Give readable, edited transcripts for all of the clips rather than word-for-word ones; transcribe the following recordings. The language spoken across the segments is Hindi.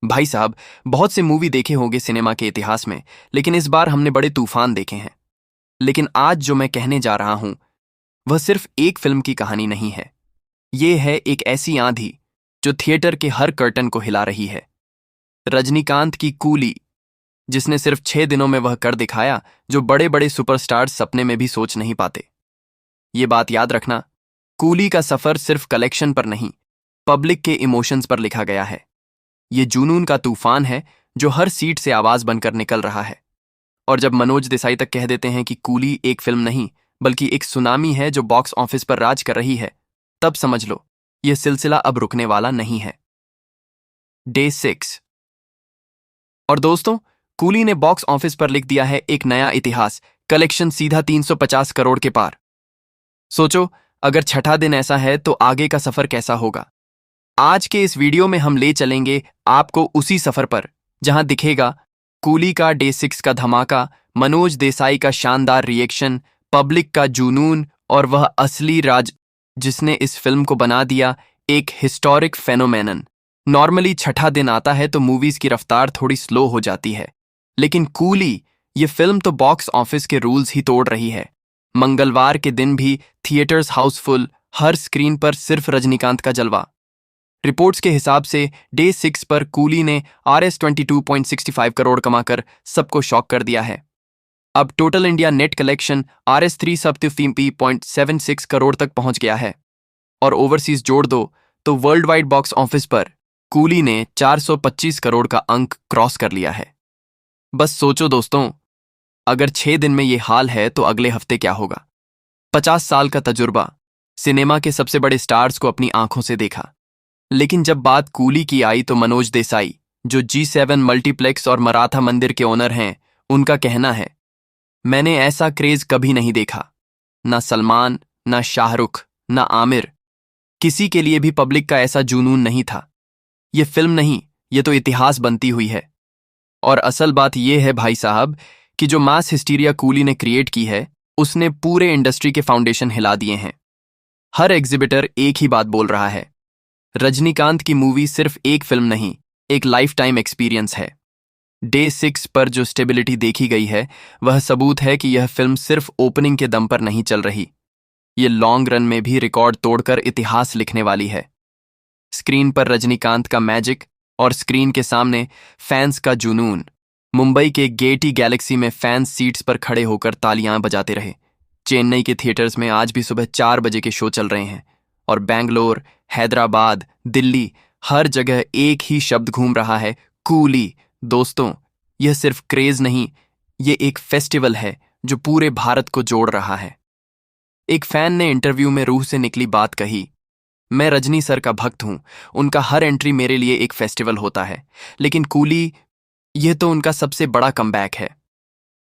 भाई साहब, बहुत से मूवी देखे होंगे सिनेमा के इतिहास में, लेकिन इस बार हमने बड़े तूफान देखे हैं। लेकिन आज जो मैं कहने जा रहा हूं वह सिर्फ एक फिल्म की कहानी नहीं है। ये है एक ऐसी आंधी जो थिएटर के हर कर्टन को हिला रही है। रजनीकांत की कूली, जिसने सिर्फ 6 दिनों में वह कर दिखाया जो बड़े बड़े सुपरस्टार्स सपने में भी सोच नहीं पाते। ये बात याद रखना, कूली का सफर सिर्फ कलेक्शन पर नहीं, पब्लिक के इमोशंस पर लिखा गया है। ये जुनून का तूफान है जो हर सीट से आवाज बनकर निकल रहा है। और जब मनोज देसाई तक कह देते हैं कि कूली एक फिल्म नहीं बल्कि एक सुनामी है जो बॉक्स ऑफिस पर राज कर रही है, तब समझ लो यह सिलसिला अब रुकने वाला नहीं है। डे 6। और दोस्तों, कूली ने बॉक्स ऑफिस पर लिख दिया है एक नया इतिहास। कलेक्शन सीधा 350 करोड़ के पार। सोचो, अगर छठा दिन ऐसा है तो आगे का सफर कैसा होगा। आज के इस वीडियो में हम ले चलेंगे आपको उसी सफर पर जहां दिखेगा कूली का डे 6 का धमाका, मनोज देसाई का शानदार रिएक्शन, पब्लिक का जुनून और वह असली राज जिसने इस फिल्म को बना दिया एक हिस्टोरिक फेनोमेनन। नॉर्मली छठा दिन आता है तो मूवीज की रफ्तार थोड़ी स्लो हो जाती है, लेकिन कूली, ये फिल्म तो बॉक्स ऑफिस के रूल्स ही तोड़ रही है। मंगलवार के दिन भी थिएटर्स हाउसफुल, हर स्क्रीन पर सिर्फ रजनीकांत का जलवा। रिपोर्ट्स के हिसाब से डे 6 पर कूली ने Rs 22.65 करोड़ कमाकर सबको शॉक कर दिया है। अब total India net collection Rs 370.76 crore तक पहुंच गया है। और ओवरसीज जोड़ दो तो वर्ल्ड वाइड बॉक्स ऑफिस पर कूली ने 425 करोड़ का अंक क्रॉस कर लिया है। बस सोचो दोस्तों, अगर 6 दिन में ये हाल है तो अगले हफ्ते क्या होगा। 50 साल का तजुर्बा, सिनेमा के सबसे बड़े स्टार्स को अपनी आंखों से देखा, लेकिन जब बात कूली की आई तो मनोज देसाई, जो G7 मल्टीप्लेक्स और मराठा मंदिर के ओनर हैं, उनका कहना है, मैंने ऐसा क्रेज कभी नहीं देखा। ना सलमान, ना शाहरुख, ना आमिर, किसी के लिए भी पब्लिक का ऐसा जुनून नहीं था। ये फिल्म नहीं, ये तो इतिहास बनती हुई है। और असल बात यह है भाई साहब कि जो मास हिस्टीरिया कूली ने क्रिएट की है, उसने पूरे इंडस्ट्री के फाउंडेशन हिला दिए हैं। हर एग्जिबिटर एक ही बात बोल रहा है, रजनीकांत की मूवी सिर्फ एक फिल्म नहीं, एक लाइफ टाइम एक्सपीरियंस है। डे 6 पर जो स्टेबिलिटी देखी गई है वह सबूत है कि यह फिल्म सिर्फ ओपनिंग के दम पर नहीं चल रही, ये लॉन्ग रन में भी रिकॉर्ड तोड़कर इतिहास लिखने वाली है। स्क्रीन पर रजनीकांत का मैजिक और स्क्रीन के सामने फैंस का जुनून। मुंबई के गेटी गैलेक्सी में फैंस सीट्स पर खड़े होकर तालियां बजाते रहे। चेन्नई के थिएटर्स में आज भी सुबह 4 बजे के शो चल रहे हैं। और बैंगलोर, हैदराबाद, दिल्ली, हर जगह एक ही शब्द घूम रहा है, कूली। दोस्तों, यह सिर्फ क्रेज नहीं, ये एक फेस्टिवल है जो पूरे भारत को जोड़ रहा है। एक फैन ने इंटरव्यू में रूह से निकली बात कही, मैं रजनी सर का भक्त हूं, उनका हर एंट्री मेरे लिए एक फेस्टिवल होता है, लेकिन कूली, यह तो उनका सबसे बड़ा कमबैक है।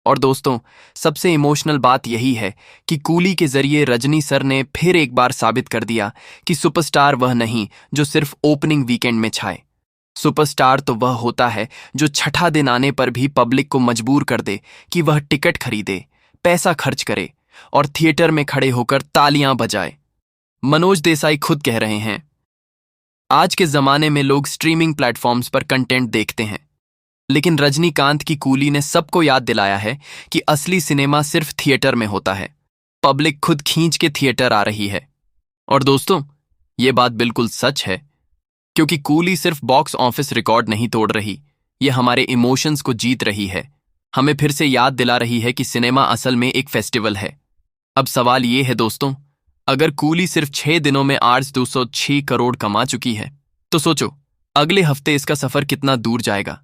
और दोस्तों, सबसे इमोशनल बात यही है कि कूली के जरिए रजनी सर ने फिर एक बार साबित कर दिया कि सुपरस्टार वह नहीं जो सिर्फ ओपनिंग वीकेंड में छाए। सुपरस्टार तो वह होता है जो छठा दिन आने पर भी पब्लिक को मजबूर कर दे कि वह टिकट खरीदे, पैसा खर्च करे और थिएटर में खड़े होकर तालियां बजाए। मनोज देसाई खुद कह रहे हैं, आज के जमाने में लोग स्ट्रीमिंग प्लेटफॉर्म्स पर कंटेंट देखते हैं, लेकिन रजनीकांत की कूली ने सबको याद दिलाया है कि असली सिनेमा सिर्फ थिएटर में होता है। पब्लिक खुद खींच के थिएटर आ रही है। और दोस्तों, ये बात बिल्कुल सच है, क्योंकि कूली सिर्फ बॉक्स ऑफिस रिकॉर्ड नहीं तोड़ रही, ये हमारे इमोशंस को जीत रही है। हमें फिर से याद दिला रही है कि सिनेमा असल में एक फेस्टिवल है। अब सवाल ये है दोस्तों, अगर कूली सिर्फ 6 दिनों में Rs 206 करोड़ कमा चुकी है, तो सोचो अगले हफ्ते इसका सफर कितना दूर जाएगा।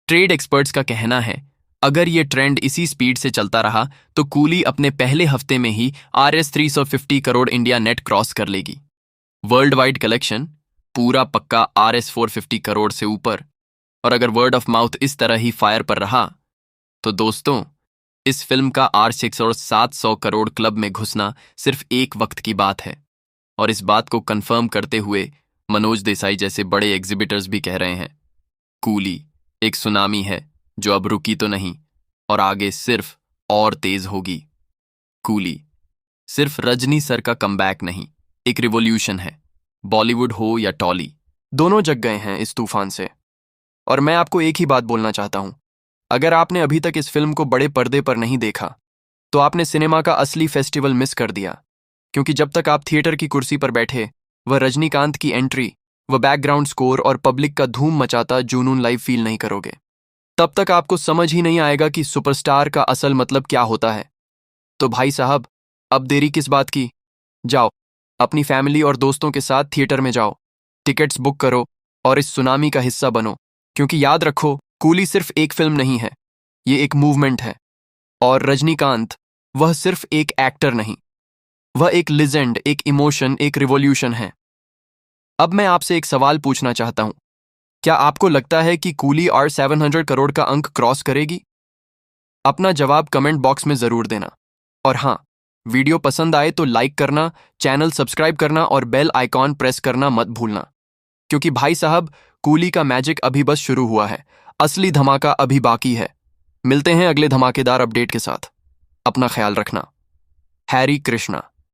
ट्रेड एक्सपर्ट्स का कहना है, अगर ये ट्रेंड इसी स्पीड से चलता रहा तो कूली अपने पहले हफ्ते में ही Rs 350 crore India net cross कर लेगी। वर्ल्ड वाइड कलेक्शन पूरा पक्का Rs 450 करोड़ से ऊपर। और अगर वर्ड ऑफ माउथ इस तरह ही फायर पर रहा तो दोस्तों, इस फिल्म का R6 और 700 करोड़ क्लब में घुसना सिर्फ एक वक्त की बात है। और इस बात को कंफर्म करते हुए मनोज देसाई जैसे बड़े एग्जिबिटर्स भी कह रहे हैं, कूली एक सुनामी है जो अब रुकी तो नहीं और आगे सिर्फ और तेज होगी। कूली सिर्फ रजनी सर का कमबैक नहीं, एक रिवॉल्यूशन है। बॉलीवुड हो या टॉली, दोनों जग गए हैं इस तूफान से। और मैं आपको एक ही बात बोलना चाहता हूं, अगर आपने अभी तक इस फिल्म को बड़े पर्दे पर नहीं देखा तो आपने सिनेमा का असली फेस्टिवल मिस कर दिया। क्योंकि जब तक आप थिएटर की कुर्सी पर बैठे वह रजनीकांत की एंट्री, वह बैकग्राउंड स्कोर और पब्लिक का धूम मचाता जुनून लाइव फील नहीं करोगे, तब तक आपको समझ ही नहीं आएगा कि सुपरस्टार का असल मतलब क्या होता है। तो भाई साहब, अब देरी किस बात की? जाओ, अपनी फैमिली और दोस्तों के साथ थिएटर में जाओ, टिकट्स बुक करो और इस सुनामी का हिस्सा बनो। क्योंकि याद रखो, कूली सिर्फ एक फिल्म नहीं है, ये एक मूवमेंट है। और रजनीकांत, वह सिर्फ एक एक्टर नहीं, वह एक लिजेंड, एक इमोशन, एक रिवॉल्यूशन है। अब मैं आपसे एक सवाल पूछना चाहता हूं, क्या आपको लगता है कि कूली और 700 करोड़ का अंक क्रॉस करेगी? अपना जवाब कमेंट बॉक्स में जरूर देना। और हाँ, वीडियो पसंद आए तो लाइक करना, चैनल सब्सक्राइब करना और बेल आइकॉन प्रेस करना मत भूलना। क्योंकि भाई साहब, कूली का मैजिक अभी बस शुरू हुआ है, असली धमाका अभी बाकी है। मिलते हैं अगले धमाकेदार अपडेट के साथ। अपना ख्याल रखना। हैरी कृष्णा।